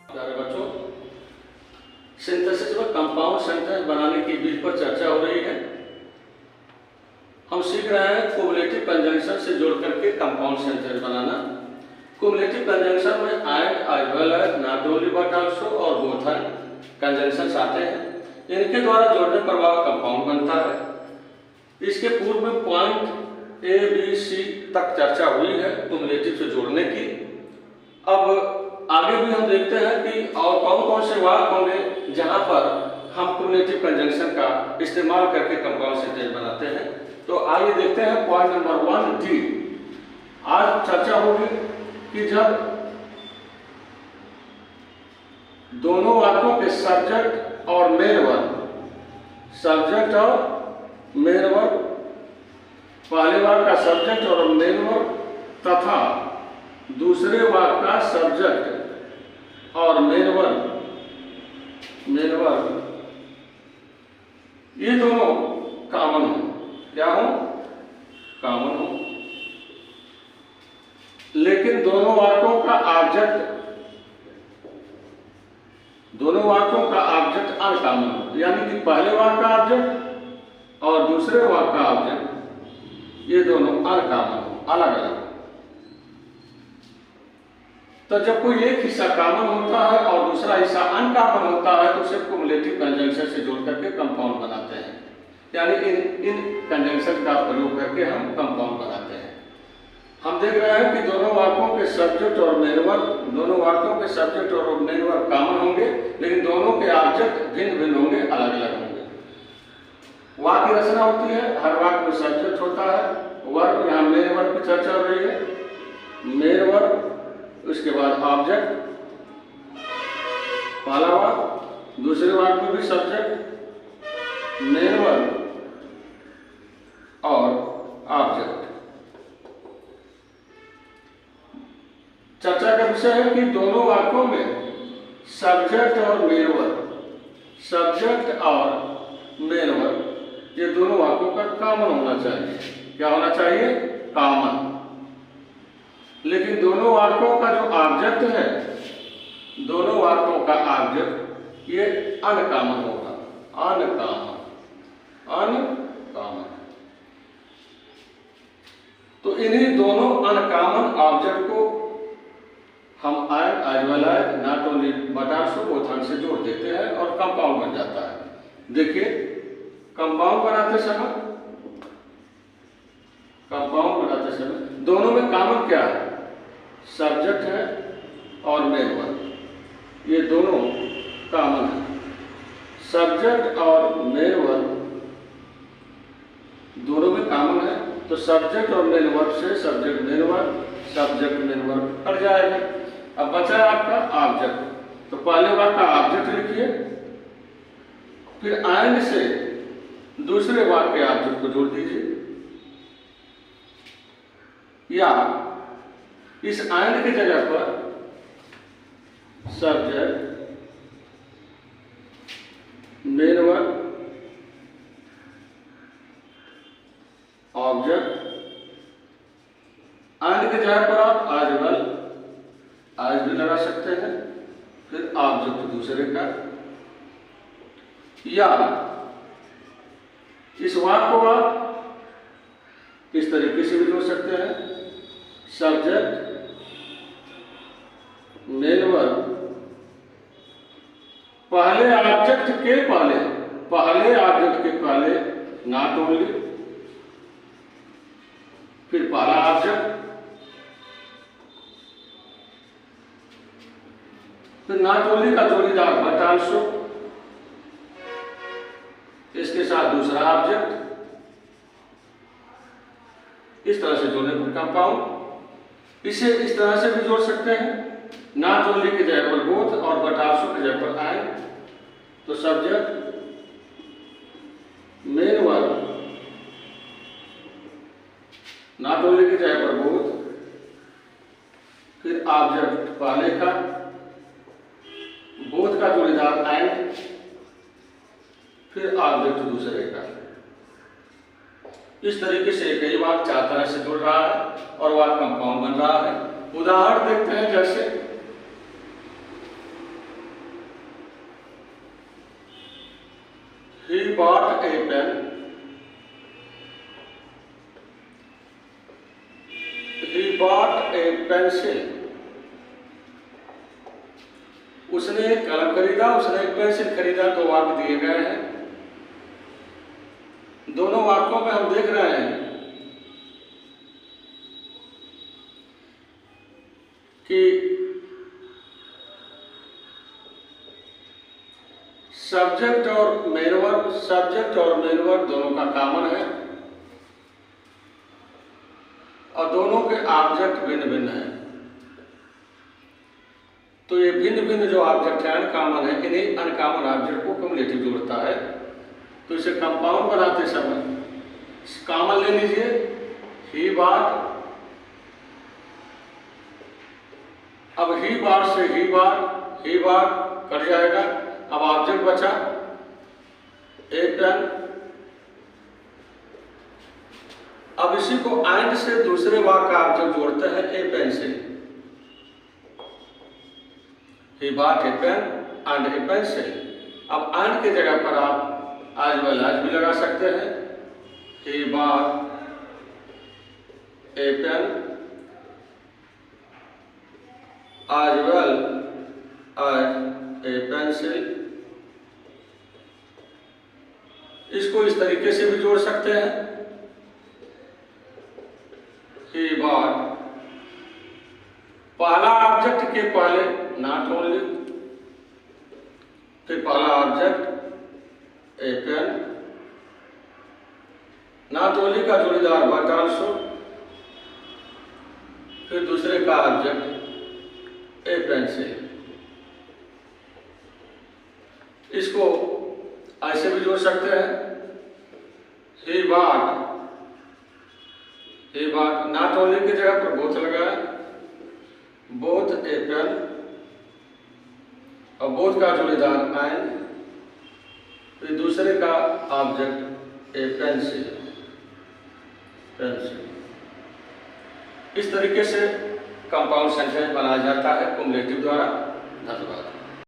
प्यारे बच्चों, सिंथेसिस में कंपाउंड सेंटेंस बनाने की विधि पर चर्चा हो रही है। हम सीख रहे हैं कुमुलेटिव कंजंक्शन से जोड़ करके कंपाउंड सेंटेंस बनाना। कुमुलेटिव कंजंक्शन में and, as well as, not only but also और बोथ एंड कंजंक्शंस आते हैं। इनके द्वारा जोड़ने पर वह कंपाउंड बनता है। इसके पूर्व में पॉइंट ए बी सी तक चर्चा हुई है कुमुलेटिव से जोड़ने की। अब आगे भी हम देखते हैं कि और कौन कौन से वाक्य होंगे जहां पर हम कुमुलेटिव कंजंक्शन का इस्तेमाल करके कंपाउंड सेंटेंस बनाते हैं। तो आइए देखते हैं पॉइंट नंबर 1 डी। आज चर्चा होगी कि जब दोनों वाक्यों के सब्जेक्ट और मेन वर्ब, सब्जेक्ट और मेन वर्ब, पहले वाक्य का सब्जेक्ट और मेन वर्ब तथा दूसरे वाक्य का सब्जेक्ट और मेन वर्ब, ये दोनों कॉमन हो। क्या हो? कॉमन हो। लेकिन दोनों वाक्यों का ऑब्जेक्ट अनकॉमन हो, यानी कि पहले वाक्य का ऑब्जेक्ट और दूसरे वाक्य का ऑब्जेक्ट ये दोनों अनकॉमन हो, अलग अलग। तो जब कोई एक हिस्सा कॉमन होता है और दूसरा हिस्सा अनकॉमन होता है तो उसे कुमुलेटिव कंजंक्शन से जोड़ करके कंपाउंड बनाते हैं। यानी इन कंजंक्शन का प्रयोग करके हम कंपाउंड बनाते हैं। हम देख रहे हैं कि दोनों वाक्यों के सब्जेक्ट और मेन वर्ब कॉमन होंगे, लेकिन दोनों के ऑब्जेक्ट भिन्न भिन्न होंगे, अलग अलग होंगे। वाक्य की रचना होती है, हर वाक्य में सब्जेक्ट होता है, वर्ब, यहाँ मेन वर्ब की चर्चा हो रही है, मेन वर्ब, उसके बाद ऑब्जेक्ट, पहला वाक्य, दूसरे वाक्य में भी सब्जेक्ट, मेन वर्ब और ऑब्जेक्ट। चर्चा का विषय है कि दोनों वाक्यों में सब्जेक्ट और मेन वर्ब ये दोनों वाक्यों का कॉमन होना चाहिए। क्या होना चाहिए? कॉमन। लेकिन दोनों वाक्यों का जो ऑब्जेक्ट है, दोनों वाक्यों का ऑब्जेक्ट ये अनकॉमन होगा, अनकॉमन। तो इन्हीं दोनों अनकॉमन ऑब्जेक्ट को हम and, as well as, not only but also, both and से जोड़ देते हैं और कंपाउंड बन जाता है। देखिए, कंपाउंड बनाते समय दोनों में कॉमन क्या है? सब्जेक्ट है और मेन वर्ब, ये दोनों कॉमन है। सब्जेक्ट और मेन वर्ब दोनों में कॉमन है, तो सब्जेक्ट और मेन वर्ब से सब्जेक्ट मेन वर्ब कट जाएगा। अब बचा आपका ऑब्जेक्ट, तो पहले वाक्य का ऑब्जेक्ट लिखिए, फिर एंड से दूसरे वाक्य के ऑब्जेक्ट को जोड़ दीजिए, या इस एंड की जगह पर subject, main verb, object, and की जगह पर आप आज भी लगा सकते हैं, फिर ऑब्जेक्ट दूसरे का, या इस वाक्य को आप इस तरीके से भी जोड़ सकते हैं, सब्जेक्ट, मेन वर्ब, पहले ऑब्जेक्ट के पहले नॉट ओनली, फिर पहला ऑब्जेक्ट, फिर नॉट ओनली का जोड़ीदार बट आल्सो, इसके साथ दूसरा ऑब्जेक्ट, इस तरह से जोड़ने पर कंपाउंड। इसे इस तरह से भी जोड़ सकते हैं, नॉट ओनली की जगह पर बोथ और बट आल्सो की जगह पर एंड, तो subject, main verb, not only की जगह पर बोथ, फिर ऑब्जेक्ट पहले का, बोथ का जोड़ीदार एंड, फिर ऑब्जेक्ट दूसरे का। इस तरीके से कई बार 4 तरह से जोड़ रहा है और वह कंपाउंड बन रहा है। उदाहरण देखते हैं, जैसे he bought a pen, he bought a pencil, उसने एक कलम खरीदा, उसने एक पेंसिल खरीदा। दो वाक्य दिए गए हैं। दोनों वाक्यों में हम देख रहे हैं कि सब्जेक्ट और मेन वर्ब दोनों का कॉमन है और दोनों के ऑब्जेक्ट भिन्न भिन्न हैं। तो ये भिन्न भिन्न जो ऑब्जेक्ट है अनकॉमन है, इन्हीं अनकॉमन ऑब्जेक्ट को क्युमुलेटिव जोड़ता है। तो इसे कंपाउंड बनाते समय कॉमन ले लीजिए, ही बॉट। अब ही बॉट से ही बॉट कट जाएगा। अब ऑब्जेक्ट बचा ए पेन। अब इसी को एंड से दूसरे वाक्य का ऑब्जेक्ट जोड़ते हैं a pencil. He bought a pen and a pencil. अब एंड की जगह पर आप एज वेल एज भी लगा सकते हैं। He bought a pen as well as a pencil. इसको इस तरीके से भी जोड़ सकते हैं। ही बॉट, पहला ऑब्जेक्ट के पहले नॉट ओनली, फिर पहला object a pen, not only का जोड़ीदार बट आल्सो, फिर दूसरे का ऑब्जेक्ट ए पेंसिल। इसको ऐसे भी जोड़ सकते हैं। ही बॉट नॉट ओनली की जगह पर बोथ लगाए, बोथ ए पेन और बोथ का जोड़ीदार एंड, फिर दूसरे का ऑब्जेक्ट ए पेंसिल। इस तरीके से कंपाउंड सेंटेंस बनाया जाता है क्युमुलेटिव द्वारा। धन्यवाद।